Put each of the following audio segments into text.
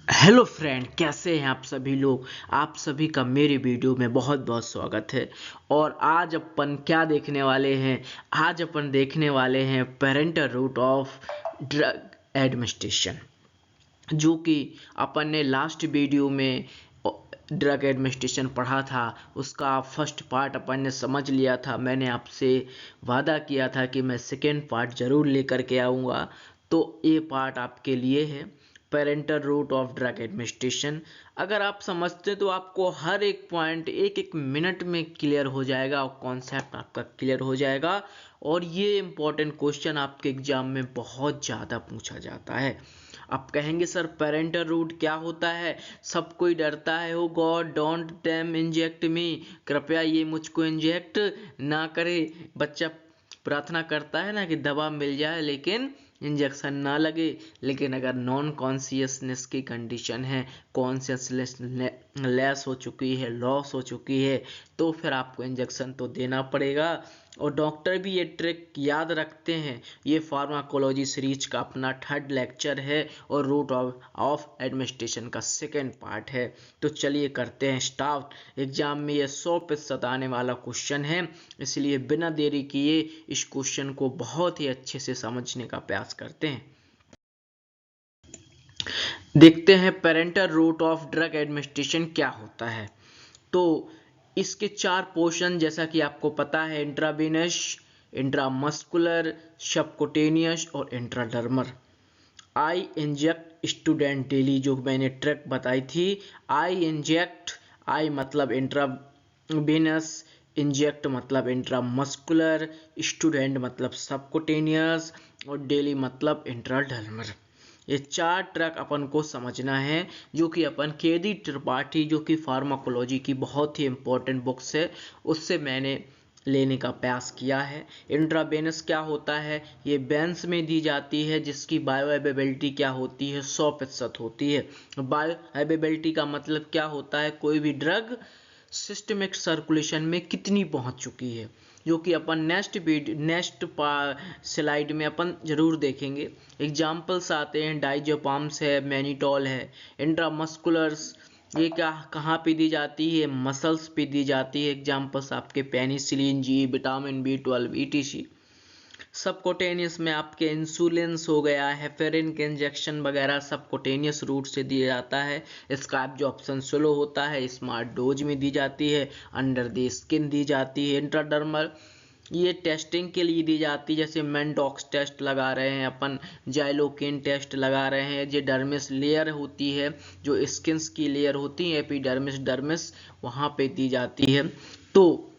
Hello friend, कैसे हैं आप सभी लोग। आप सभी का मेरे वीडियो में बहुत बहुत स्वागत है। और आज अपन क्या देखने वाले हैं। आज अपन देखने वाले हैं parenteral route of drug administration, जो कि अपन ने लास्ट वीडियो में ड्रग एडमिनिस्ट्रेशन पढ़ा था। उसका फर्स्ट पार्ट अपन ने समझ लिया था। मैंने आपसे वादा किया था कि मैं सेकेंड पार्ट ज़रूर लेकर के आऊँगा, तो ये पार्ट आपके लिए है, parenteral route of drug administration. अगर आप समझते तो आपको हर एक पॉइंट एक एक मिनट में क्लियर हो जाएगा और कॉन्सेप्ट आपका क्लियर हो जाएगा। और ये इम्पोर्टेंट क्वेश्चन आपके एग्जाम में बहुत ज़्यादा पूछा जाता है। आप कहेंगे सर पेरेंटल रूट क्या होता है, सब कोई डरता है, ओ गॉड डोंट देम इंजेक्ट मी, कृपया ये मुझको इंजेक्ट ना करे। बच्चा प्रार्थना करता है ना कि दवा मिल जाए लेकिन इंजेक्शन ना लगे। लेकिन अगर नॉन कॉन्शियसनेस की कंडीशन है, कॉन्शियसनेस लेस हो चुकी है, लॉस हो चुकी है, तो फिर आपको इंजेक्शन तो देना पड़ेगा। और डॉक्टर भी ये ट्रिक याद रखते हैं। ये फार्माकोलॉजी सीरीज का अपना थर्ड लेक्चर है और रूट ऑफ एडमिनिस्ट्रेशन का सेकेंड पार्ट है। तो चलिए करते हैं स्टार्ट। एग्जाम में ये 100% आने वाला क्वेश्चन है, इसलिए बिना देरी किए इस क्वेश्चन को बहुत ही अच्छे से समझने का प्रयास करते हैं। देखते हैं parenteral route of drug administration क्या होता है। तो इसके 4 पोर्शन जैसा कि आपको पता है, इंट्रावेनस, इंट्रामस्कुलर, सबकुटेनियस और इंट्राडर्मल। आई इंजेक्ट स्टूडेंट डेली, जो मैंने ट्रिक बताई थी। आई इंजेक्ट, आई मतलब इंट्रावेनस, इंजेक्ट मतलब इंट्रामस्कुलर, स्टूडेंट मतलब सबकुटेनियस और डेली मतलब इंट्राडर्मल। ये 4 ट्रैक अपन को समझना है, जो कि अपन केडी त्रिपाठी, जो कि फार्माकोलॉजी की बहुत ही इंपॉर्टेंट बुक्स है, उससे मैंने लेने का प्रयास किया है। इंट्रावेनस क्या होता है, ये वेंस में दी जाती है, जिसकी बायोअवेलेबिलिटी क्या होती है, 100% होती है। बायोअवेलेबिलिटी का मतलब क्या होता है, कोई भी ड्रग सिस्टमिक सर्कुलेशन में कितनी पहुंच चुकी है, जो कि अपन नेक्स्ट स्लाइड में अपन जरूर देखेंगे। एग्जाम्पल्स आते हैं, डाइजोपाम्स है, मैनिटॉल है। इंट्रामस्कुलर्स ये क्या कहाँ पे दी जाती है, मसल्स पे दी जाती है। एग्जाम्पल्स आपके penicillin G, vitamin B12 ETC। Subcutaneous में आपके इंसुलिन हो गया, हेपेरिन के इंजेक्शन वगैरह सबकोटेनियस रूट से दिया जाता है। इसका एब्जॉर्प्शन स्लो होता है, स्मार्ट डोज में दी जाती है, अंडर द स्किन दी जाती है। इंट्राडर्मल ये टेस्टिंग के लिए दी जाती है, जैसे मेंटॉक्स टेस्ट लगा रहे हैं अपन, जाइलोकिन टेस्ट लगा रहे हैं। ये डर्मिस लेयर होती है, जो स्किन्स की लेयर होती है, एपिडर्मिस डर्मिस, वहाँ पे दी जाती है। तो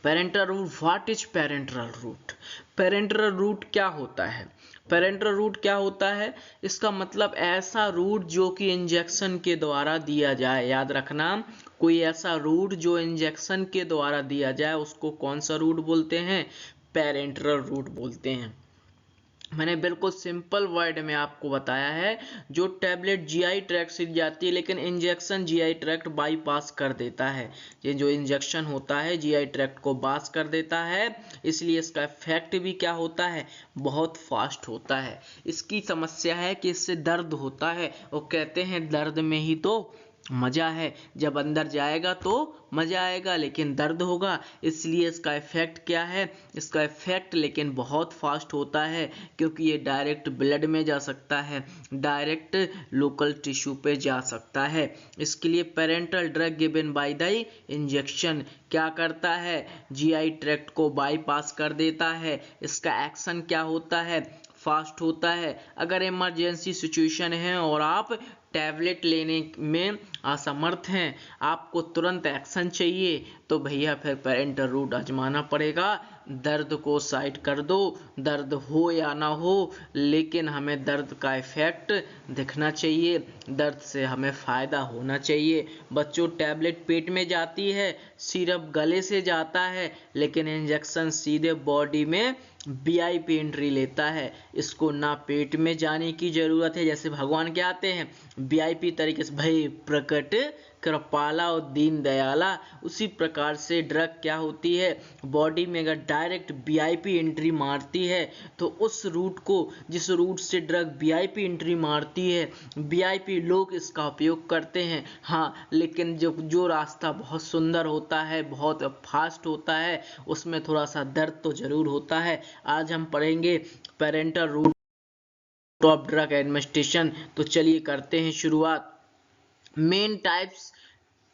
parenteral route, what is parenteral route. Parenteral route क्या होता है, पेरेंटल रूट क्या होता है, इसका मतलब ऐसा रूट जो कि इंजेक्शन के द्वारा दिया जाए। याद रखना, कोई ऐसा रूट जो इंजेक्शन के द्वारा दिया जाए उसको कौन सा रूट बोलते हैं, पेरेंटल रूट बोलते हैं। मैंने बिल्कुल सिंपल वर्ड में आपको बताया है। जो टैबलेट जीआई ट्रैक्ट से जाती है, लेकिन इंजेक्शन जीआई ट्रैक्ट बाईपास कर देता है। ये जो इंजेक्शन होता है जीआई ट्रैक्ट को पास कर देता है, इसलिए इसका इफेक्ट भी क्या होता है, बहुत फास्ट होता है। इसकी समस्या है कि इससे दर्द होता है, और कहते हैं दर्द में ही तो मजा है। जब अंदर जाएगा तो मजा आएगा, लेकिन दर्द होगा। इसलिए इसका इफेक्ट क्या है, इसका इफेक्ट लेकिन बहुत फास्ट होता है, क्योंकि ये डायरेक्ट ब्लड में जा सकता है, डायरेक्ट लोकल टिश्यू पे जा सकता है। इसके लिए parental drug given by the injection क्या करता है, जीआई ट्रैक्ट को बाईपास कर देता है। इसका एक्शन क्या होता है, फास्ट होता है। अगर इमरजेंसी सिचुएशन है और आप टैबलेट लेने में असमर्थ हैं, आपको तुरंत एक्शन चाहिए, तो भैया फिर पेरेंटल रूट आजमाना पड़ेगा। दर्द को साइड कर दो, दर्द हो या ना हो, लेकिन हमें दर्द का इफेक्ट दिखना चाहिए, दर्द से हमें फ़ायदा होना चाहिए। बच्चों, टैबलेट पेट में जाती है, सिरप गले से जाता है, लेकिन इंजेक्शन सीधे बॉडी में VIP एंट्री लेता है। इसको ना पेट में जाने की ज़रूरत है, जैसे भगवान क्या आते हैं, वीआईपी तरीके से भय प्रकट कृपाला और दीन दयाला, उसी प्रकार से ड्रग क्या होती है, बॉडी में अगर डायरेक्ट वीआईपी एंट्री मारती है तो उस रूट को, जिस रूट से ड्रग वीआईपी एंट्री मारती है, वीआईपी लोग इसका उपयोग करते हैं। हाँ, लेकिन जो रास्ता बहुत सुंदर होता है, बहुत फास्ट होता है, उसमें थोड़ा सा दर्द तो जरूर होता है। आज हम पढ़ेंगे parenteral route of drug administration. तो चलिए करते हैं शुरुआत। मेन टाइप्स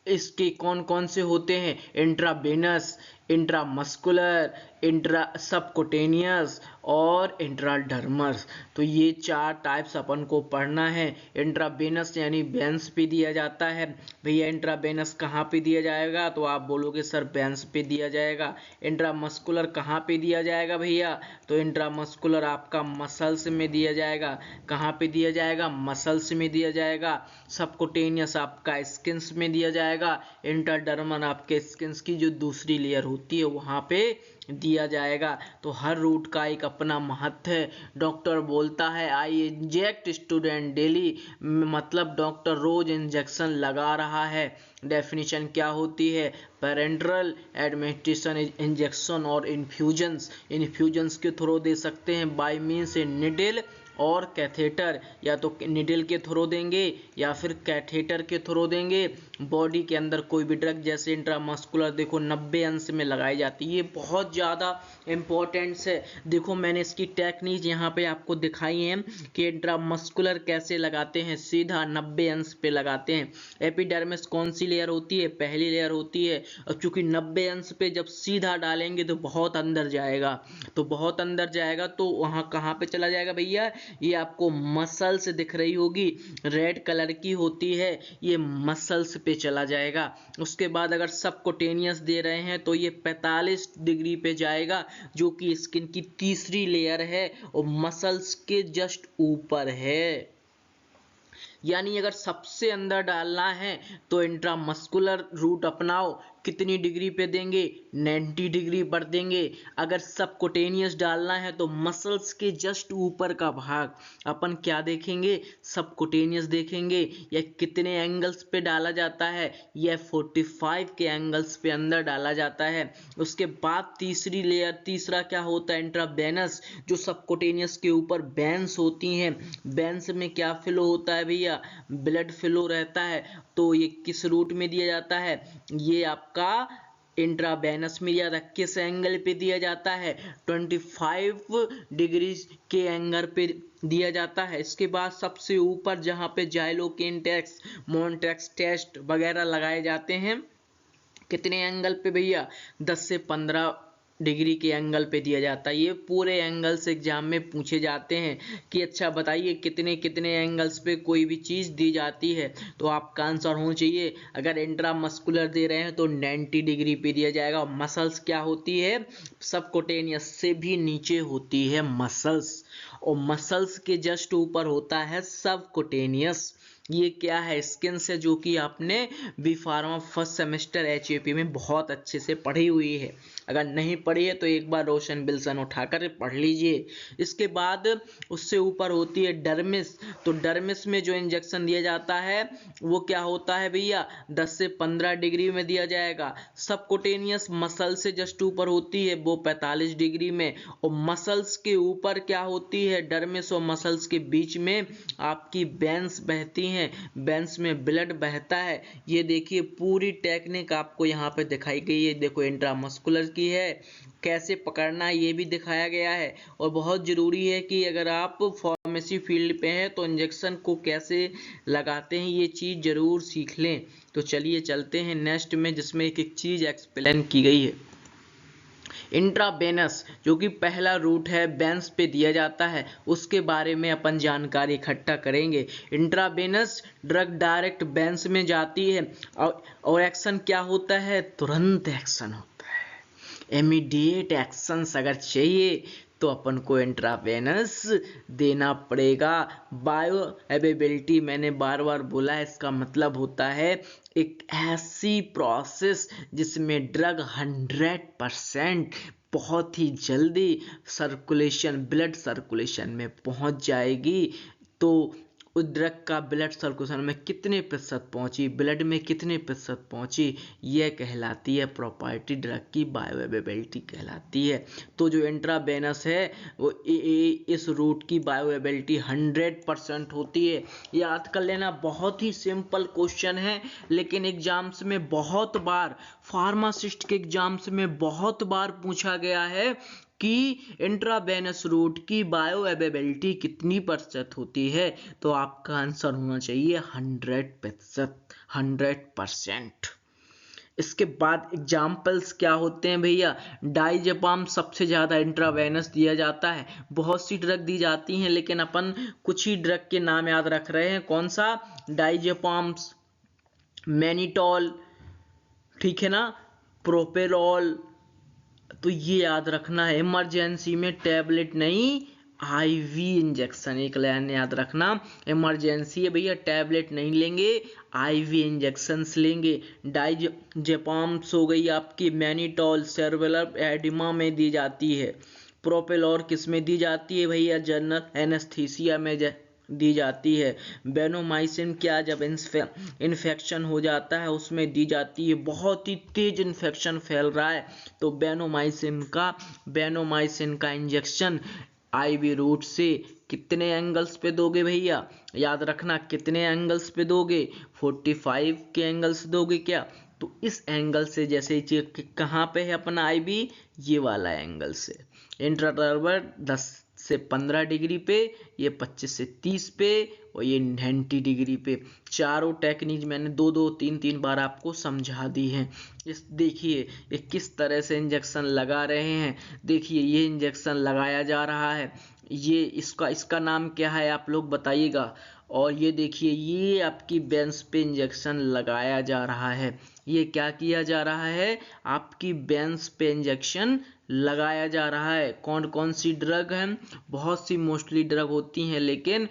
इसके कौन कौन से होते हैं, इंट्रावेनस, इंट्रामस्कुलर, इंट्रा सबकुटेनियस और इंट्राडर्मस। तो ये 4 टाइप्स अपन को पढ़ना है। इंट्रावेनस यानी वेंस पे दिया जाता है। भैया इंट्रावेनस कहाँ पे दिया जाएगा, तो आप बोलोगे सर वेंस पे दिया जाएगा। इंट्रामस्कुलर कहाँ पे दिया जाएगा भैया, तो इंट्रामस्कुलर आपका मसल्स में दिया जाएगा। कहाँ पे दिया जाएगा, मसल्स में दिया जाएगा। सबकुटेनियस आपका स्किन्स में दिया जाएगा। इंट्राडर्मल आपके स्किन्स की जो दूसरी लेयर होती है वहां पे दिया जाएगा। तो हर रूट का एक अपना महत्व है। डॉक्टर बोलता है आई इंजेक्ट स्टूडेंट डेली, मतलब डॉक्टर रोज इंजेक्शन लगा रहा है। डेफिनेशन क्या होती है, पेरेंटल एडमिनिस्ट्रेशन इंजेक्शन और इन्फ्यूजन्स के थ्रू दे सकते हैं बाय मींस ए निडल और कैथेटर, या तो निडल के थ्रू देंगे या फिर कैथेटर के थ्रू देंगे। बॉडी के अंदर कोई भी ड्रग, जैसे इंट्रामस्कुलर देखो 90 अंश में लगाई जाती है, ये बहुत ज़्यादा इम्पोर्टेंस है। देखो मैंने इसकी टेक्निक यहाँ पे आपको दिखाई है कि इंट्रामस्कुलर कैसे लगाते हैं, सीधा 90 अंश पे लगाते हैं। एपिडर्मिस कौन सी लेयर होती है, पहली लेयर होती है, और चूंकि 90 अंश पे जब सीधा डालेंगे तो बहुत अंदर जाएगा, तो बहुत अंदर जाएगा तो वहाँ कहाँ पे चला जाएगा भैया, ये आपको मसल्स दिख रही होगी, रेड कलर की होती है, ये मसल्स पे चला जाएगा। उसके बाद अगर सबकुटेनियस दे रहे हैं तो ये 45 डिग्री पे जाएगा, जो कि स्किन की तीसरी लेयर है और मसल्स के जस्ट ऊपर है। यानी अगर सबसे अंदर डालना है तो इंट्रामस्कुलर रूट अपनाओ, कितनी डिग्री पे देंगे, 90 डिग्री पर देंगे। अगर सबकुटेनियस डालना है तो मसल्स के जस्ट ऊपर का भाग अपन क्या देखेंगे, सबकुटेनियस देखेंगे। या कितने एंगल्स पे डाला जाता है, यह 45 के एंगल्स पे अंदर डाला जाता है। उसके बाद तीसरी लेयर, तीसरा क्या होता है, इंट्रावेनस, जो सबकुटेनियस के ऊपर वेंस होती हैं। वेंस में क्या फ्लो होता है भैया, ब्लड फ्लो रहता है। तो ये किस रूट में दिया जाता है, ये आपका इंट्रावेनस में दिया जाता है। किस एंगल पे दिया जाता है, 25 डिग्री के एंगल पे दिया जाता है। इसके बाद सबसे ऊपर जहां पे जाइलोकेन टेस्ट, मॉन्टेक्स टेस्ट वगैरह लगाए जाते हैं, कितने एंगल पे भैया, 10 से 15 डिग्री के एंगल पे दिया जाता है। ये पूरे एंगल्स एग्जाम में पूछे जाते हैं कि अच्छा बताइए कितने कितने एंगल्स पे कोई भी चीज़ दी जाती है, तो आपका आंसर होना चाहिए। अगर इंट्रामस्कुलर दे रहे हैं तो 90 डिग्री पे दिया जाएगा। मसल्स क्या होती है, सबकुटेनियस से भी नीचे होती है मसल्स, और मसल्स के जस्ट ऊपर होता है सबकुटेनियस। ये क्या है, स्किन से, जो कि आपने B pharma first semester HAP में बहुत अच्छे से पढ़ी हुई है। अगर नहीं पढ़ी है तो एक बार रोशन बिल्सन उठाकर पढ़ लीजिए। इसके बाद उससे ऊपर होती है डर्मिस। तो डर्मिस में जो इंजेक्शन दिया जाता है वो क्या होता है भैया, 10 से 15 डिग्री में दिया जाएगा। सबकुटेनियस मसल से जस्ट ऊपर होती है, वो 45 डिग्री में, और मसल्स के ऊपर क्या होती है, डर्मिस और मसल्स के बीच में आपकी वेंस बहती हैं, वेंस में ब्लड बहता है। ये देखिए पूरी टेक्निक आपको यहाँ पे दिखाई गई है। देखो इंट्रामस्कुलर की है, कैसे पकड़ना है ये भी दिखाया गया है। और बहुत ज़रूरी है कि अगर आप फार्मेसी फील्ड पे हैं तो इंजेक्शन को कैसे लगाते हैं ये चीज़ ज़रूर सीख लें। तो चलिए चलते हैं नेक्स्ट में, जिसमें एक एक चीज़ एक्सप्लेन की गई है। इंट्रावेनस जो कि पहला रूट है, वेंस पे दिया जाता है, उसके बारे में अपन जानकारी इकट्ठा करेंगे। इंट्रावेनस ड्रग डायरेक्ट वेंस में जाती है और एक्शन क्या होता है, तुरंत एक्शन होता है। इमीडिएट एक्शन अगर चाहिए तो अपन को इंट्रावेनस देना पड़ेगा। बायो अवेलेबिलिटी मैंने बार बार बोला है, इसका मतलब होता है एक ऐसी प्रोसेस जिसमें ड्रग 100% बहुत ही जल्दी सर्कुलेशन, ब्लड सर्कुलेशन में पहुंच जाएगी। तो उस ड्रग का ब्लड सर्कुलेशन में कितने प्रतिशत पहुंची, ब्लड में कितने प्रतिशत पहुंची, यह कहलाती है प्रॉपर्टी, ड्रग की बायोअवेलेबिलिटी कहलाती है। तो जो इंट्रावेनस है वो इस रूट की बायोअवेलेबिलिटी 100% होती है। याद कर लेना, बहुत ही सिंपल क्वेश्चन है, लेकिन एग्जाम्स में बहुत बार, फार्मासिस्ट के एग्जाम्स में बहुत बार पूछा गया है कि इंट्रावेनस रूट की बायोअवेलेबिलिटी कितनी प्रतिशत होती है। तो आपका आंसर होना चाहिए 100%। इसके बाद एग्जाम्पल्स क्या होते हैं भैया, डाइजेपाम सबसे ज़्यादा इंट्रावेनस दिया जाता है। बहुत सी ड्रग दी जाती हैं, लेकिन अपन कुछ ही ड्रग के नाम याद रख रहे हैं। कौन सा? डाइजेपाम्स, मैनिटॉल, ठीक है ना, प्रोपेलॉल। तो ये याद रखना है, इमरजेंसी में टैबलेट नहीं, आईवी इंजेक्शन। एक लाइन याद रखना, इमरजेंसी है भैया, टैबलेट नहीं लेंगे, आईवी इंजेक्शंस लेंगे। डाइजेपाम्स हो गई आपकी, मैनिटॉल सेरेब्रल एडिमा में दी जाती है। प्रोपेलॉर किस में दी जाती है भैया? जनरल एनेस्थीसिया में दी जाती है। बेनोमाइसिन क्या, जब इन्फेक्शन हो जाता है उसमें दी जाती है। बहुत ही तेज इन्फेक्शन फैल रहा है तो बेनोमाइसिन का इंजेक्शन आईवी रूट से कितने एंगल्स पे दोगे भैया? याद रखना, कितने एंगल्स पे दोगे? 45 के एंगल्स दोगे क्या? तो इस एंगल से, जैसे कहाँ पे है अपना आईवी, ये वाला एंगल से। इंट्राटर्बल 10 से 15 डिग्री पे, ये 25 से 30 पे, और ये 90 डिग्री पे। चारों टेक्निक मैंने 2-2, 3-3 बार आपको समझा दी हैं। इस देखिए ये किस तरह से इंजेक्शन लगा रहे हैं। देखिए ये इंजेक्शन लगाया जा रहा है, ये इसका नाम क्या है आप लोग बताइएगा। और ये देखिए ये आपकी बेंस पे इंजेक्शन लगाया जा रहा है। ये क्या किया जा रहा है? आपकी बेंस पे इंजेक्शन लगाया जा रहा है। कौन कौन सी ड्रग हैं? बहुत सी मोस्टली ड्रग होती हैं, लेकिन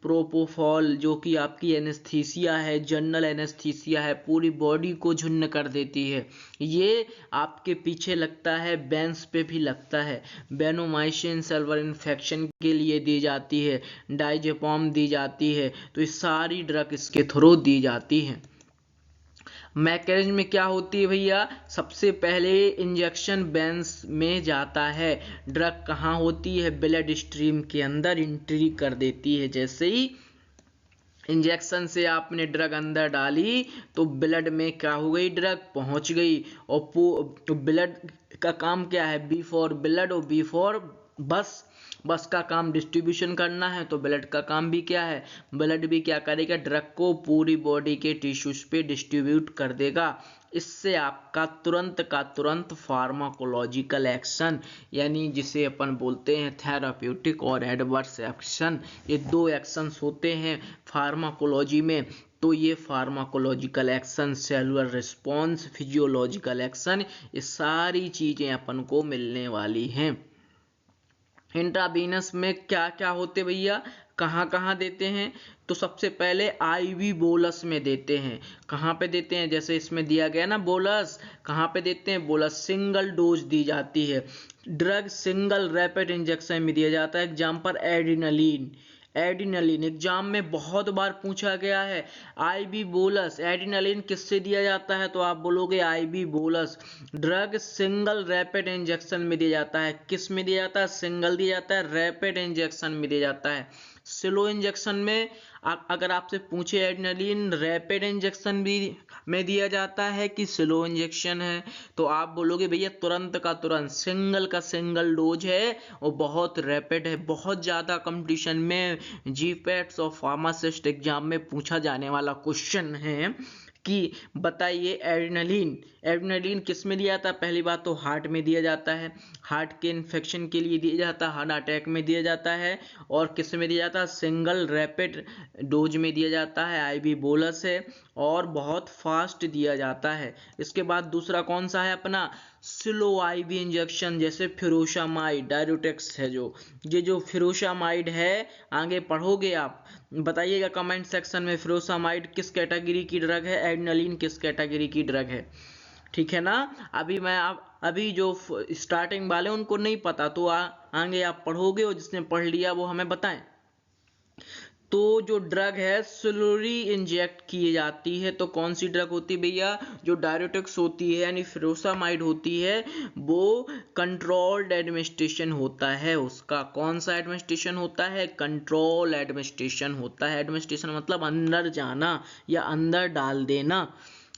प्रोपोफॉल जो कि आपकी एनेस्थीसिया है, जनरल एनेस्थीसिया है, पूरी बॉडी को झुन्न कर देती है। ये आपके पीछे लगता है, बेंस पे भी लगता है। बेनोमाइसिन सल्फर इन्फेक्शन के लिए दी जाती है, डाइजेपाम दी जाती है। तो ये सारी ड्रग इसके थ्रू दी जाती हैं। मैकेनिज्म में क्या होती है भैया? सबसे पहले इंजेक्शन बेंस में जाता है। ड्रग कहाँ होती है? ब्लड स्ट्रीम के अंदर एंट्री कर देती है। जैसे ही इंजेक्शन से आपने ड्रग अंदर डाली तो ब्लड में क्या हो गई? ड्रग पहुंच गई। और ब्लड का काम क्या है? बी फॉर ब्लड और बी फॉर बस। बस का काम डिस्ट्रीब्यूशन करना है, तो ब्लड का काम भी क्या है? ब्लड भी क्या करेगा? ड्रग को पूरी बॉडी के टिश्यूज पे डिस्ट्रीब्यूट कर देगा। इससे आपका तुरंत का तुरंत फार्माकोलॉजिकल एक्शन, यानी जिसे अपन बोलते हैं थेराप्यूटिक और एडवर्स एक्शन, ये दो एक्शंस होते हैं फार्माकोलॉजी में। तो ये pharmacological action, cellular response, physiological action, ये सारी चीजें अपन को मिलने वाली हैं। इंट्रावीनस में क्या क्या होते भैया? कहाँ कहाँ देते हैं? तो सबसे पहले आईवी बोलस में देते हैं। कहाँ पे देते हैं? जैसे इसमें दिया गया ना बोलस, कहाँ पे देते हैं? बोलस सिंगल डोज दी जाती है। ड्रग सिंगल रैपिड इंजेक्शन में दिया जाता है। Example adrenaline. एड्रेनालिन एग्जाम में बहुत बार पूछा गया है। आईवी बोलस, एड्रेनालिन किससे दिया जाता है? तो आप बोलोगे IV bolus. Drug single rapid injection में दिया जाता है। किस में दिया जाता है? सिंगल दिया जाता है, रैपिड इंजेक्शन में दिया जाता है। स्लो इंजेक्शन में अगर आपसे पूछे एड्रेनालिन रैपिड इंजेक्शन भी में दिया जाता है कि स्लो इंजेक्शन है, तो आप बोलोगे भैया तुरंत का तुरंत, सिंगल का सिंगल डोज है और बहुत रैपिड है। बहुत ज़्यादा कंपटीशन में जीपैट्स और फार्मासिस्ट एग्जाम में पूछा जाने वाला क्वेश्चन है कि बताइए एड्रेनालिन किस में दिया जाता है? पहली बात तो हार्ट में दिया जाता है, हार्ट के इन्फेक्शन के लिए दिया जाता है, हार्ट अटैक में दिया जाता है। और किस में दिया जाता है? सिंगल रैपिड डोज में दिया जाता है, आईवी बोलस है, और बहुत फास्ट दिया जाता है। इसके बाद दूसरा कौन सा है अपना? स्लो आईवी इंजेक्शन, जैसे फिरोशामाइड, डायरेटिक्स है जो फिरोशामाइड है, आगे पढ़ोगे आप, बताइएगा कमेंट सेक्शन में फिरोशामाइड किस कैटेगरी की ड्रग है, एड्रेनालिन किस कैटेगरी की ड्रग है। ठीक है ना? अभी जो स्टार्टिंग वाले उनको नहीं पता, तो आगे आप पढ़ोगे और जिसने पढ़ लिया वो हमें बताएं। तो जो ड्रग है स्लोली इंजेक्ट की जाती है। तो कौन सी ड्रग होती है भैया? जो डायरेटिक्स होती है यानी फ्यूरोसामाइड होती है, वो कंट्रोल्ड एडमिनिस्ट्रेशन होता है उसका। कौन सा एडमिनिस्ट्रेशन होता है? कंट्रोल एडमिनिस्ट्रेशन होता है। एडमिनिस्ट्रेशन मतलब अंदर जाना या अंदर डाल देना।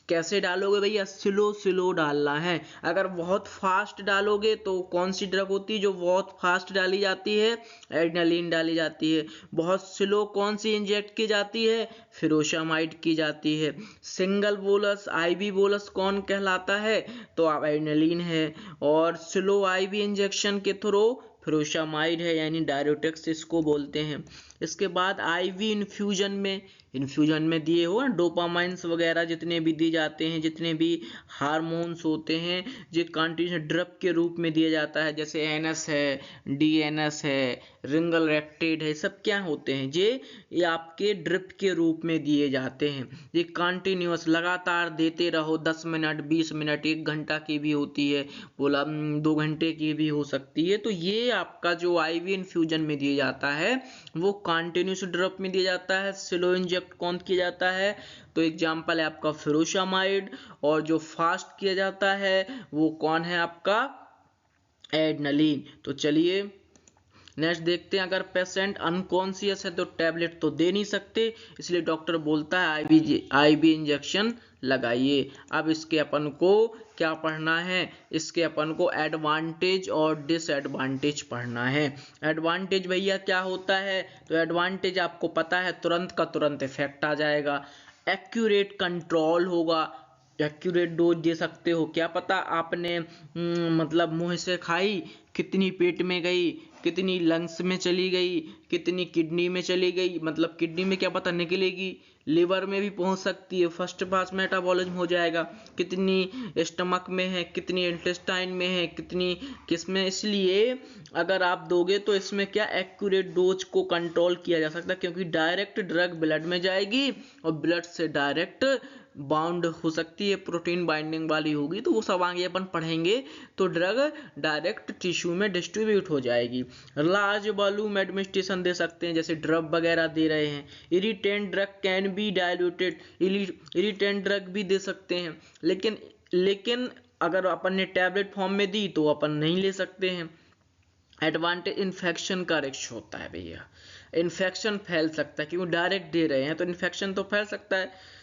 कैसे डालोगे भैया? स्लो स्लो डालना है। अगर बहुत फास्ट डालोगे तो कौन सी ड्रग होती है जो बहुत फास्ट डाली जाती है? एड्रेनालिन डाली जाती है। बहुत स्लो कौन सी इंजेक्ट की जाती है? फ्यूरोसामाइड की जाती है। सिंगल बोलस आईवी बोलस कौन कहलाता है? तो आप एड्रेनालिन है। और स्लो आईवी इंजेक्शन के थ्रू फ्यूरोसामाइड है यानी डायरेटिक्स इसको बोलते हैं। इसके बाद आईवी इन्फ्यूजन में दिए हो डोपामाइंस वगैरह जितने भी दिए जाते हैं, जितने भी हार्मोन्स होते हैं, जो कंटिन्यूस ड्रप के रूप में दिया जाता है, जैसे एनएस है, डीएनएस है, रिंगलरेक्टेड है, सब क्या होते हैं? ये आपके ड्रिप के रूप में दिए जाते हैं। ये कंटिन्यूस लगातार देते रहो, 10 मिनट 20 मिनट 1 घंटा की भी होती है, बोला 2 घंटे की भी हो सकती है। तो ये आपका जो आईवी इन्फ्यूजन में दिया जाता है वो कंटिन्यूस ड्रप में दिया जाता है। स्लो इंजेक्ट कौन किया जाता है? तो एग्जांपल है आपका फ्यूरोसामाइड। और जो फास्ट किया जाता है वो कौन है आपका? एड्रेनालिन। तो चलिए नेक्स्ट देखते हैं। अगर पेशेंट अनकॉन्शियस है तो टैबलेट तो दे नहीं सकते, इसलिए डॉक्टर बोलता है आईवी इंजेक्शन लगाइए। अब इसके अपन को क्या पढ़ना है? इसके अपन को एडवांटेज और डिसएडवांटेज पढ़ना है। एडवांटेज भैया क्या होता है? तो एडवांटेज आपको पता है तुरंत का तुरंत इफेक्ट आ जाएगा, एक्यूरेट कंट्रोल होगा, एक्यूरेट डोज दे सकते हो। क्या पता आपने मतलब मुंह से खाई, कितनी पेट में गई, कितनी लंग्स में चली गई, कितनी किडनी में चली गई, मतलब किडनी में क्या पता निकलेगी, लिवर में भी पहुंच सकती है, फर्स्ट पास मेटाबॉलिज्म हो जाएगा, कितनी स्टमक में है, कितनी इंटेस्टाइन में है, कितनी किसमें। इसलिए अगर आप दोगे तो इसमें क्या एक्यूरेट डोज को कंट्रोल किया जा सकता है, क्योंकि डायरेक्ट ड्रग ब्लड में जाएगी और ब्लड से डायरेक्ट बाउंड हो सकती है, प्रोटीन बाइंडिंग वाली होगी, तो वो सब आगे अपन पढ़ेंगे। तो ड्रग डायरेक्ट टिश्यू में डिस्ट्रीब्यूट हो जाएगी। लार्ज वॉल्यूम एडमिनिस्ट्रेशन दे सकते हैं, जैसे ड्रग वगैरह दे रहे हैं। Irritant drug can be diluted, irritant drug भी दे सकते हैं, लेकिन अगर अपन ने टैबलेट फॉर्म में दी तो अपन नहीं ले सकते हैं। एडवांटेज इन्फेक्शन का रिस्क होता है भैया, इन्फेक्शन फैल सकता है, क्योंकि डायरेक्ट दे रहे हैं तो इन्फेक्शन तो फैल सकता है।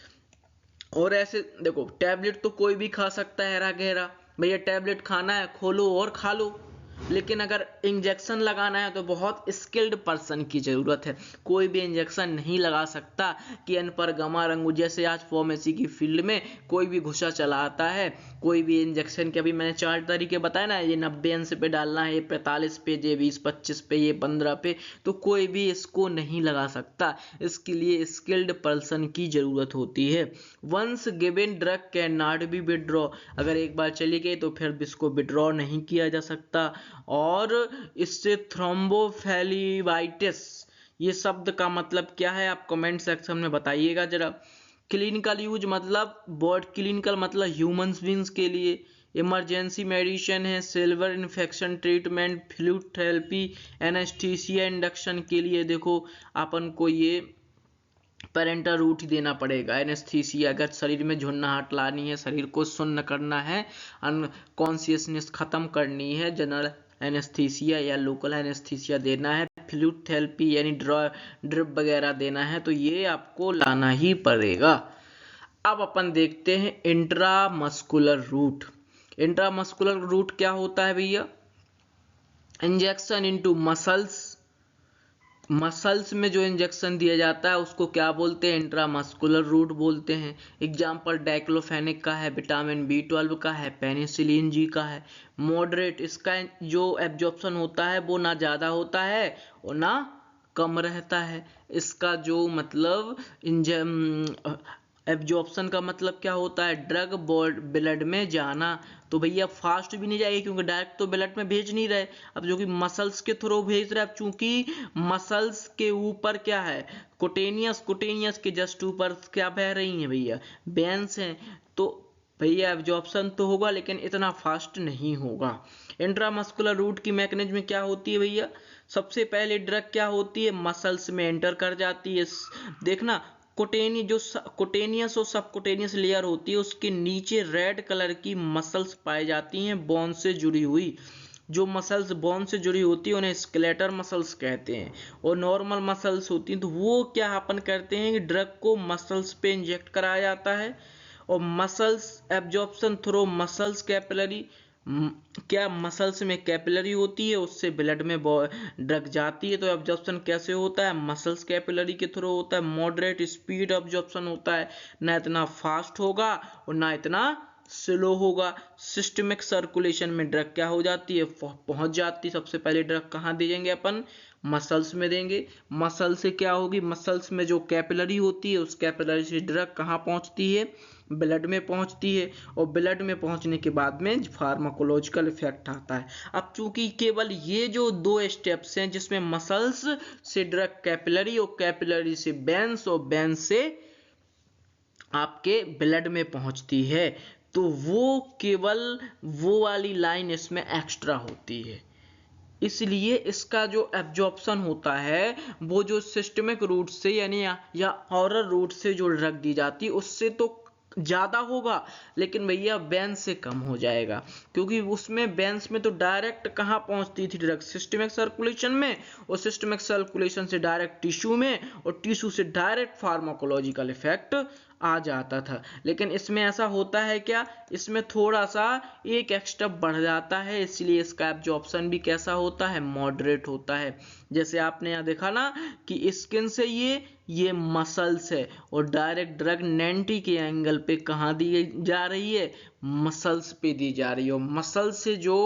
और ऐसे देखो टैबलेट तो कोई भी खा सकता है, हरा गहरा, भैया टैबलेट खाना है खोलो और खा लो। लेकिन अगर इंजेक्शन लगाना है तो बहुत स्किल्ड पर्सन की जरूरत है, कोई भी इंजेक्शन नहीं लगा सकता कि अन पर गमा रंगू। जैसे आज फार्मेसी की फील्ड में कोई भी घुसा चला आता है, कोई भी इंजेक्शन के, अभी मैंने 4 तरीके बताए ना, ये 90 अंश पे डालना है, ये 45 पे, ये 20-25 पे, ये 15 पे, तो कोई भी इसको नहीं लगा सकता। इसके लिए स्किल्ड पर्सन की जरूरत होती है। Once given drug can not be withdraw, अगर एक बार चली गई तो फिर इसको विड्रॉ नहीं किया जा सकता। और इससे थ्रोम्बोफ्लेबिटिस, ये शब्द का मतलब क्या है आप कमेंट सेक्शन में बताइएगा जरा। क्लिनिकल यूज मतलब बॉड, क्लिनिकल मतलब ह्यूमन बींग्स के लिए। इमरजेंसी मेडिसिन है, silver infection treatment, fluid therapy, anaesthesia induction के लिए देखो अपन को ये पेरेंटल रूट ही देना पड़ेगा। एनेस्थीसिया अगर शरीर में झुन्नाहट लानी है, शरीर को सुन्न करना है, अनकॉन्शियसनेस खत्म करनी है, जनरल एनेस्थीसिया या लोकल एनेस्थीसिया देना है, फ्लूइड थेरेपी यानी ड्रिप वगैरह देना है, तो ये आपको लाना ही पड़ेगा। अब अपन देखते हैं इंट्रामस्कुलर रूट। इंट्रामस्कुलर रूट क्या होता है भैया? इंजेक्शन इनटू मसल्स में जो इंजेक्शन दिया जाता है उसको क्या बोलते हैं? इंट्रामस्कुलर रूट बोलते हैं। एग्जाम्पल डाइक्लोफेनेक का है, विटामिन B12 का है, पेनिसिलिन जी का है। मॉडरेट, इसका जो एब्जॉर्प्शन होता है वो ना ज़्यादा होता है और ना कम रहता है। इसका जो मतलब एब्जॉर्प्शन का मतलब क्या होता है? ड्रग ब्लड में जाना। तो भैया फास्ट भी नहीं जाएगी क्योंकि डायरेक्ट तो ब्लड में भेज नहीं रहे, अब जो कि मसल्स के थ्रू भेज रहे हैं। अब चूंकि मसल्स के ऊपर क्या है? कुटेनियस के जस्ट ऊपर क्या बह रही है भैया? वेन्स हैं। तो भैया एब्जॉर्प्शन तो होगा लेकिन इतना फास्ट नहीं होगा। इंट्रामस्कुलर रूट की मैकेनिज्म क्या होती है भैया? सबसे पहले ड्रग क्या होती है, मसल्स में एंटर कर जाती है। देखना कोटेनियस और सबकोटेनियस लेयर होती है, उसके नीचे रेड कलर की मसल्स पाई जाती हैं बोन से जुड़ी हुई। जो मसल्स बोन से जुड़ी होती है उन्हें स्केलेटल मसल्स कहते हैं, और नॉर्मल मसल्स होती हैं तो वो क्या अपन करते हैं कि ड्रग को मसल्स पे इंजेक्ट कराया जाता है, और muscles absorption through muscles capillary, क्या मसल्स में कैपिलरी होती है उससे ब्लड में ड्रग जाती है। तो एब्जॉर्प्शन कैसे होता है, मसल्स कैपिलरी के थ्रू होता है। मॉडरेट स्पीड एब्जॉर्प्शन होता है, ना इतना फास्ट होगा और ना इतना स्लो होगा। सिस्टमिक सर्कुलेशन में ड्रग क्या हो जाती है, पहुंच जाती है। सबसे पहले ड्रग कहाँ देंगे अपन, मसल्स में देंगे। मसल से क्या होगी, मसल्स में जो कैपिलरी होती है उस कैपिलरी से ड्रग कहाँ पहुंचती है, ब्लड में पहुंचती है, और ब्लड में पहुंचने के बाद में फार्माकोलॉजिकल इफेक्ट आता है। अब चूंकि केवल ये जो दो स्टेप्स हैं जिसमें मसल्स से ड्रग कैपिलरी और कैपिलरी से वेन्स और वेन्स से आपके ब्लड में पहुंचती है, तो वो केवल वो वाली लाइन इसमें एक्स्ट्रा होती है। इसलिए इसका जो एब्जॉर्प्शन होता है वो जो सिस्टमिक रूट से यानी या ऑरल रूट से जो ड्रग दी जाती है उससे तो ज्यादा होगा, लेकिन भैया वेन्स से कम हो जाएगा, क्योंकि उसमें वेन्स में तो डायरेक्ट कहाँ पहुंचती थी ड्रग, सिस्टमिक सर्कुलेशन में, और सिस्टमिक सर्कुलेशन से डायरेक्ट टिश्यू में, और टिश्यू से डायरेक्ट फार्माकोलॉजिकल इफेक्ट आ जाता था। लेकिन इसमें ऐसा होता है क्या, इसमें थोड़ा सा एक एक्स्ट्रा बढ़ जाता है, इसलिए इसका एब्जॉर्प्शन भी कैसा होता है, मॉडरेट होता है। जैसे आपने यहाँ देखा ना कि स्किन से ये मसल्स है, और डायरेक्ट ड्रग 90 के एंगल पे कहाँ दी जा रही है, मसल्स पे दी जा रही है, और मसल से जो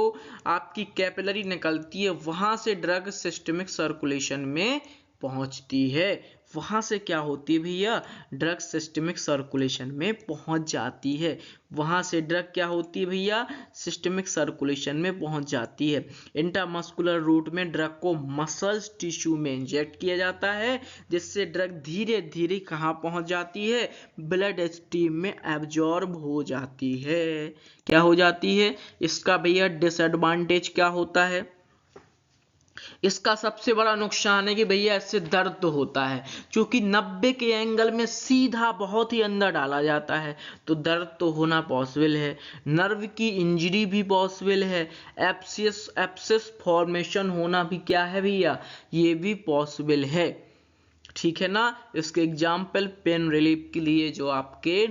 आपकी कैपिलरी निकलती है वहां से ड्रग सिस्टमिक सर्कुलेशन में पहुंचती है। वहां से क्या होती है भैया, ड्रग सिस्टमिक सर्कुलेशन में पहुंच जाती है। वहां से ड्रग क्या होती है भैया, सिस्टमिक सर्कुलेशन में पहुंच जाती है। इंट्रामस्कुलर रूट में ड्रग को मसल्स टिश्यू में इंजेक्ट किया जाता है, जिससे ड्रग धीरे धीरे कहाँ पहुंच जाती है, ब्लड स्ट्रीम में एब्जॉर्ब हो जाती है। क्या हो जाती है, इसका भैया डिसएडवांटेज क्या होता है, इसका सबसे बड़ा नुकसान है कि भैया इससे दर्द तो होता है, क्योंकि 90 के एंगल में सीधा बहुत ही अंदर डाला जाता है, तो दर्द तो होना पॉसिबल है। नर्व की इंजरी भी पॉसिबल है। एप्सिस फॉर्मेशन होना भी क्या है भैया, ये भी पॉसिबल है। ठीक है ना। इसके एग्जाम्पल पेन रिलीफ के लिए जो आपके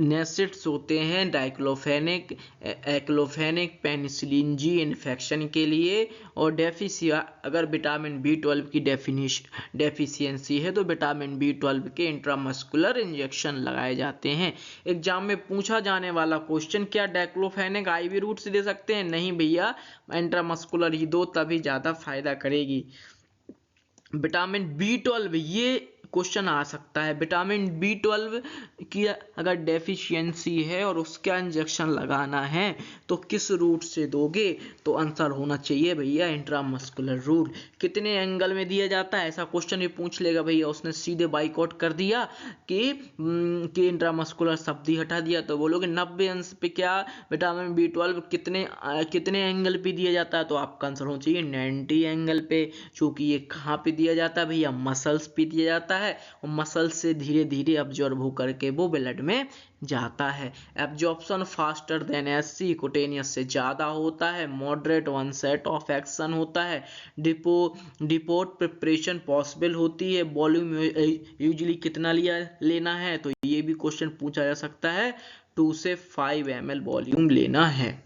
नेसिड्स होते हैं, डाइक्लोफेनिक, एक्लोफेनिक, पेनिसिलिन जी इन्फेक्शन के लिए, और अगर विटामिन B12 की डेफिशिएंसी है तो विटामिन B12 के इंट्रामस्कुलर इंजेक्शन लगाए जाते हैं। एग्जाम में पूछा जाने वाला क्वेश्चन, क्या डाइक्लोफेनिक IV रूट से दे सकते हैं, नहीं भैया, इंट्रामस्कुलर ही दो, तभी ज्यादा फायदा करेगी। विटामिन B12 ये क्वेश्चन आ सकता है, विटामिन B12 की अगर डेफिशिएंसी है और उसका इंजेक्शन लगाना है तो किस रूट से दोगे, तो आंसर होना चाहिए भैया इंट्रामस्कुलर रूट। कितने एंगल में दिया जाता है, ऐसा क्वेश्चन भी पूछ लेगा भैया, उसने सीधे बाइकआउट कर दिया कि इंट्रामस्कुलर शब्द ही हटा दिया, तो बोलोगे 90 अंश पे क्या विटामिन B12 कितने एंगल पे दिया जाता है, तो आपका आंसर होना चाहिए 90 एंगल पे। क्योंकि ये कहाँ पे दिया जाता है भैया, मसल्स पे दिया जाता है, और मसल से धीरे धीरे अब्जॉर्ब होकर के वो ब्लड में जाता है। Absorption faster than SC, cutaneous से ज्यादा होता है। मॉडरेट ऑनसेट ऑफ एक्शन होता है। डिपोट प्रिपरेशन पॉसिबल होती है। वॉल्यूम यूजुअली कितना लेना है, तो ये भी क्वेश्चन पूछा जा सकता है, 2 से 5 ml वॉल्यूम लेना है।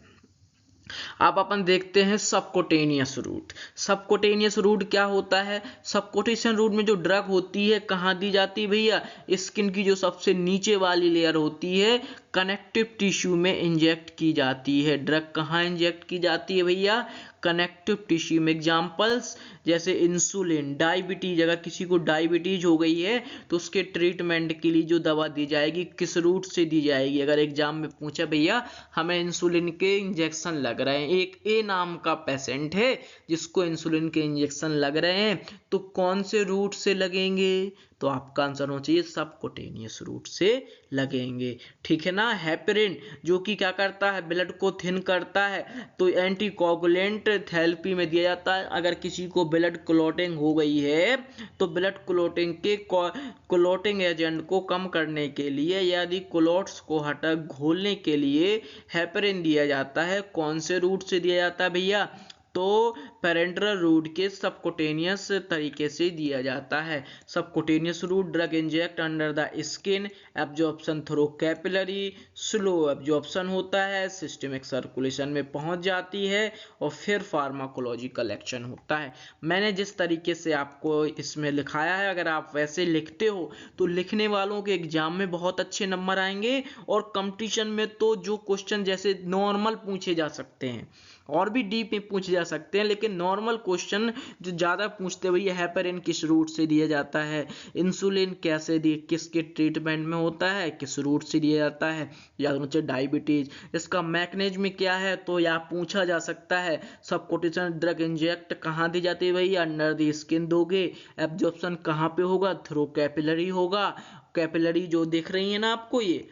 अब अपन देखते हैं सबकोटेनियस रूट। सबकोटेनियस रूट क्या होता है, सबकोटेनियस रूट में जो ड्रग होती है कहाँ दी जाती है भैया, स्किन की जो सबसे नीचे वाली लेयर होती है, कनेक्टिव टिश्यू में इंजेक्ट की जाती है। ड्रग कहाँ इंजेक्ट की जाती है भैया, कनेक्टिव टिश्यू में। एग्जांपल्स जैसे इंसुलिन, डायबिटीज, अगर किसी को डायबिटीज हो गई है तो उसके ट्रीटमेंट के लिए जो दवा दी जाएगी किस रूट से दी जाएगी। अगर एग्जाम में पूछा भैया हमें इंसुलिन के इंजेक्शन लग रहे हैं, एक ए नाम का पेशेंट है जिसको इंसुलिन के इंजेक्शन लग रहे हैं, तो कौन से रूट से लगेंगे, तो आपका आंसर होना चाहिए सबकोटेनियस रूट से लगेंगे। ठीक है ना। ना हेपेरिन, जो कि क्या करता है, ब्लड को थिन करता है, तो एंटी कोगुलेंट थेरेपी में दिया जाता है। अगर किसी को ब्लड क्लॉटिंग हो गई है तो ब्लड क्लॉटिंग के क्लॉटिंग एजेंट को कम करने के लिए, यदि क्लॉट्स को हटा घोलने के लिए हेपेरिन दिया जाता है। कौन से रूट से दिया जाता है भैया, तो पेरेंटल रूट के सबकुटेनियस तरीके से दिया जाता है। Subcutaneous route, drug inject under the skin, absorption through capillary, slow absorption होता है, सिस्टमिक सर्कुलेशन में पहुंच जाती है और फिर फार्माकोलॉजिकल एक्शन होता है। मैंने जिस तरीके से आपको इसमें लिखाया है, अगर आप वैसे लिखते हो तो लिखने वालों के एग्जाम में बहुत अच्छे नंबर आएंगे, और कंपटीशन में तो जो क्वेश्चन जैसे नॉर्मल पूछे जा सकते हैं और भी डीप में पूछे जा सकते हैं, लेकिन नॉर्मल क्वेश्चन जो ज्यादा पूछते हैं भैया, हेपेरिन किस रूट से दिया जाता है, इंसुलिन कैसे दी, किसके ट्रीटमेंट में होता है, किस रूट से दिया जाता है, या डायबिटीज, इसका मैकेनिज्म क्या है, तो या पूछा जा सकता है। सबकुटेनियस ड्रग इंजेक्ट कहाँ दी जाती है भैया, अंडर द स्किन दोगे। एब्जॉर्प्शन कहाँ पे होगा, थ्रू कैपिलरी होगा। कैपिलरी जो दिख रही है ना आपको, ये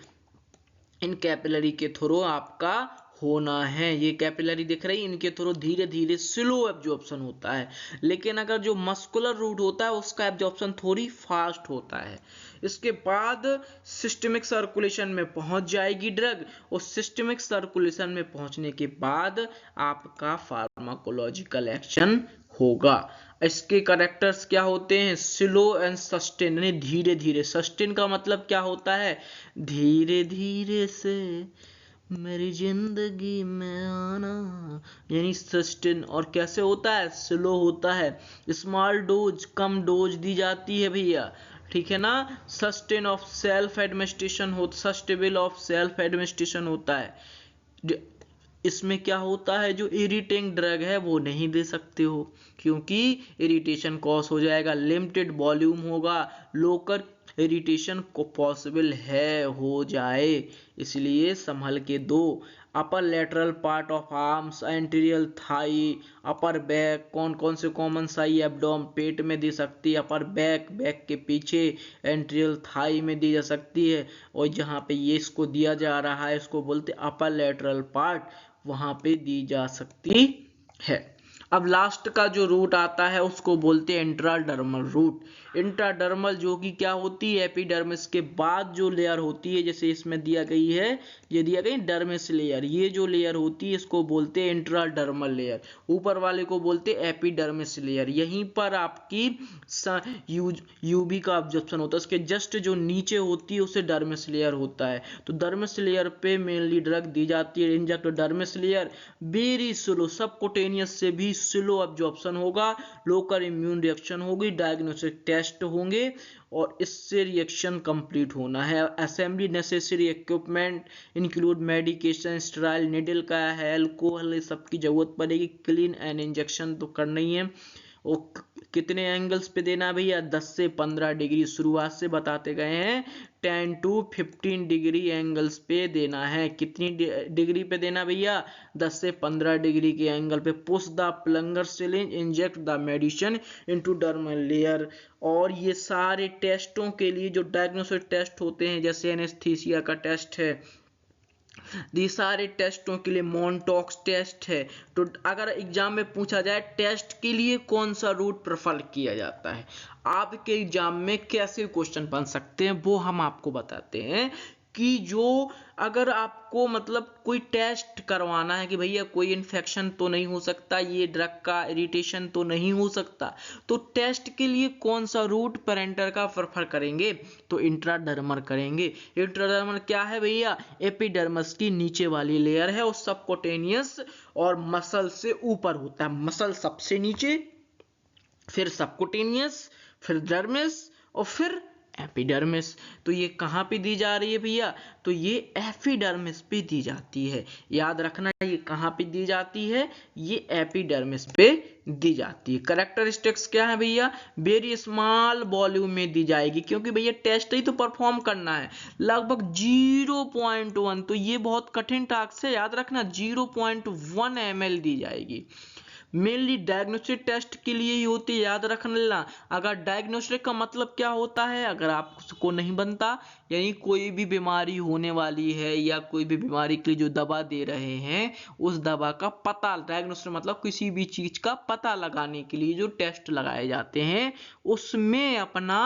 इन कैपिलरी के थ्रू आपका होना है, ये कैपिलरी दिख रही है, इनके थ्रू धीरे धीरे स्लो एब्जॉर्प्शन होता है। लेकिन अगर जो मस्कुलर रूट होता है उसका एब्जॉर्प्शन थोड़ी फास्ट होता है। इसके बाद सिस्टमिक सर्कुलेशन में पहुंच जाएगी ड्रग, और सिस्टमिक सर्कुलेशन में पहुंचने के बाद आपका फार्माकोलॉजिकल एक्शन होगा। इसके कैरेक्टर्स क्या होते हैं, स्लो एंड सस्टेन, यानी धीरे धीरे। सस्टेन का मतलब क्या होता है, धीरे धीरे से मेरी जिंदगी में आना, यानी सस्टेन। और कैसे होता है, स्लो होता है। स्मॉल डोज, कम डोज दी जाती है भैया, ठीक है ना। सस्टेन ऑफ सेल्फ एडमिनिस्ट्रेशन हो, सस्टेबल ऑफ सेल्फ एडमिनिस्ट्रेशन होता है। इसमें क्या होता है, जो इरिटेटिंग ड्रग है वो नहीं दे सकते हो, क्योंकि इरिटेशन कॉज हो जाएगा। लिमिटेड वॉल्यूम होगा, लोकल इरिटेशन को पॉसिबल है हो जाए, इसलिए संभल के दो। Upper lateral part of arms, anterior thigh, upper back, कौन कौन से कॉमन साई, एब्डोम पेट में दी सकती है, अपर बैक बैक के पीछे, एंटीरियल थाई में दी जा सकती है, और जहाँ पे ये इसको दिया जा रहा है इसको बोलते अपर लेटरल पार्ट, वहां पे दी जा सकती है। अब लास्ट का जो रूट आता है उसको बोलते हैं इंट्राडर्मल रूट। इंट्राडर्मल जो कि क्या होती है, एपिडर्मिस के बाद जो लेयर होती है, जैसे इसमें दिया गई है, ये दिया गई डर्मिस लेयर, ये जो लेयर होती है इसको बोलते हैं इंट्राडर्मल लेयर। ऊपर वाले को बोलते हैं एपिडर्मिस लेयर। यहीं पर आपकी यूवी का ऑब्जर्प्शन होता है, उसके जस्ट जो नीचे होती है उसे डर्मिस लेयर होता है। तो डर्मिस लेयर पे मेनली ड्रग दी जाती है। Inject dermis layer, very slow, subcutaneous से भी स्लो एब्जॉर्प्शन होगा, लोकल इम्यून रिएक्शन होगी, डायग्नोस्टिक टेस्ट होंगे, और इससे रिएक्शन कंप्लीट होना है। Assembly necessary equipment include medication, sterile needle का है, अल्कोहल, सबकी जरूरत पड़ेगी। क्लीन एंड इंजेक्शन तो करना ही है। और कितने एंगल्स पे देना भैया, 10 से 15 डिग्री, शुरुआत से बताते गए हैं 10 to 15 डिग्री एंगल्स पे देना है। कितनी डिग्री पे देना भैया, 10 से 15 डिग्री के एंगल पे। Push the plunger syringe, inject the medicine into dermal layer. और ये सारे टेस्टों के लिए जो डायग्नोस्टिक टेस्ट होते हैं, जैसे एनेस्थीसिया का टेस्ट है, ये सारे टेस्टों के लिए मॉन्टॉक्स टेस्ट है। तो अगर एग्जाम में पूछा जाए टेस्ट के लिए कौन सा रूट प्रेफर किया जाता है, आपके एग्जाम में कैसे क्वेश्चन बन सकते हैं, वो हम आपको बताते हैं। कि जो अगर आपको मतलब कोई टेस्ट करवाना है कि भैया कोई इन्फेक्शन तो नहीं हो सकता, ये ड्रग का इरिटेशन तो नहीं हो सकता, तो टेस्ट के लिए कौन सा रूट पेरेंटर का प्रेफर करेंगे, तो इंट्राडर्मल करेंगे। इंट्राडर्मल क्या है भैया, एपिडर्मिस की नीचे वाली लेयर है, और सबकुटेनियस और मसल से ऊपर होता है। मसल सबसे नीचे, फिर सबकुटेनियस, फिर डर्मिस, और फिर एपिडर्मिस। तो ये कहाँ पे दी जा रही है भैया, तो ये एपिडर्मिस पे दी जाती है। याद रखना, ये कहाँ पे दी जाती है, ये एपिडर्मिस पे दी जाती है। कैरेक्टरिस्टिक्स क्या है भैया, वेरी स्मॉल वॉल्यूम में दी जाएगी, क्योंकि भैया टेस्ट ही तो परफॉर्म करना है। लगभग 0.1, तो ये बहुत कठिन टास्क है, याद रखना 0.1 ml दी जाएगी। मेनली डायग्नोस्टिक टेस्ट के लिए ही होती है, याद रख लेना। अगर डायग्नोस्टिक का मतलब क्या होता है, अगर आपको नहीं बनता, यानी कोई भी बीमारी होने वाली है या कोई भी बीमारी के लिए जो दवा दे रहे हैं उस दवा का पता, डायग्नोस्टिक मतलब किसी भी चीज का पता लगाने के लिए जो टेस्ट लगाए जाते हैं उसमें अपना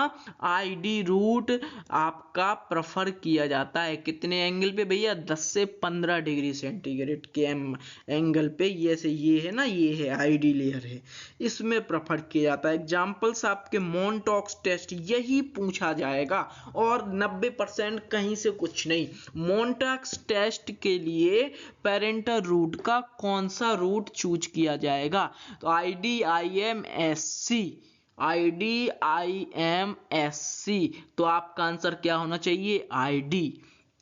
आईडी रूट आपका प्रेफर किया जाता है। कितने एंगल पे भैया, 10 से 15 डिग्री सेंटीग्रेड के एंगल पे। ये है ना, ये है आईडी लेयर है, इसमें प्रेफर किया जाता है। एग्जांपल्स आपके मोनटॉक्स टेस्ट, यही पूछा जाएगा और 90% कहीं से कुछ नहीं। मोनटॉक्स टेस्ट के लिए पेरेंटल रूट का कौन सा रूट चूज किया जाएगा, तो IDIMSC। तो आपका आंसर क्या होना चाहिए,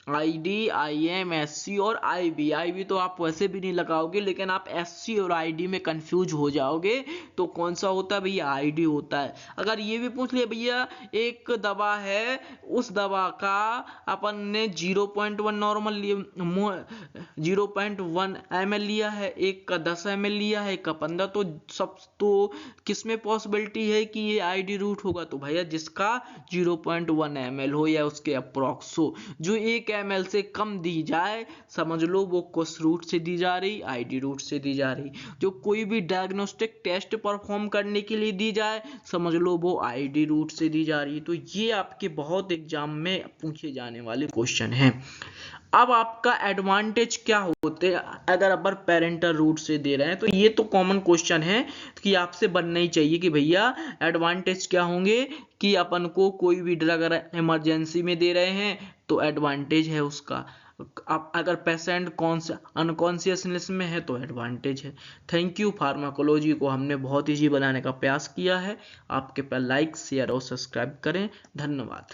IDIMSC और IB तो आप वैसे भी नहीं लगाओगे, लेकिन आप SC और ID में कंफ्यूज हो जाओगे। तो कौन सा होता है भैया, ID होता है। अगर ये भी पूछ लिया भैया एक दवा है, उस दवा का अपन ने 0.1 नॉर्मल लिया, 0.1 ml लिया है, एक का 10 ml लिया है, एक का 15, तो सब तो किसमें पॉसिबिलिटी है कि ये ID रूट होगा, तो भैया जिसका 0.1 ml हो या उसके अप्रोक्स हो। जो 1 ml से कम दी जाए समझ लो वो किस रूट से दी जा रही, ID रूट से दी जा रही। जो कोई भी डायग्नोस्टिक टेस्ट परफॉर्म करने के लिए दी जाए समझ लो वो ID रूट से दी जा रही है। तो ये आपके बहुत एग्जाम में पूछे जाने वाले क्वेश्चन हैं। अब आपका एडवांटेज क्या होते हैं अगर अपन पेरेंटल रूट से दे रहे हैं, तो ये तो कॉमन क्वेश्चन है कि आपसे बनना ही चाहिए कि भैया एडवांटेज क्या होंगे, कि अपन को कोई भी ड्रग इमरजेंसी में दे रहे हैं तो एडवांटेज है उसका। अब अगर पेशेंट अनकॉन्शियसनेस में है तो एडवांटेज है। Thank you. फार्माकोलॉजी को हमने बहुत ईजी बनाने का प्रयास किया है। आपके पास लाइक शेयर और सब्सक्राइब करें। धन्यवाद।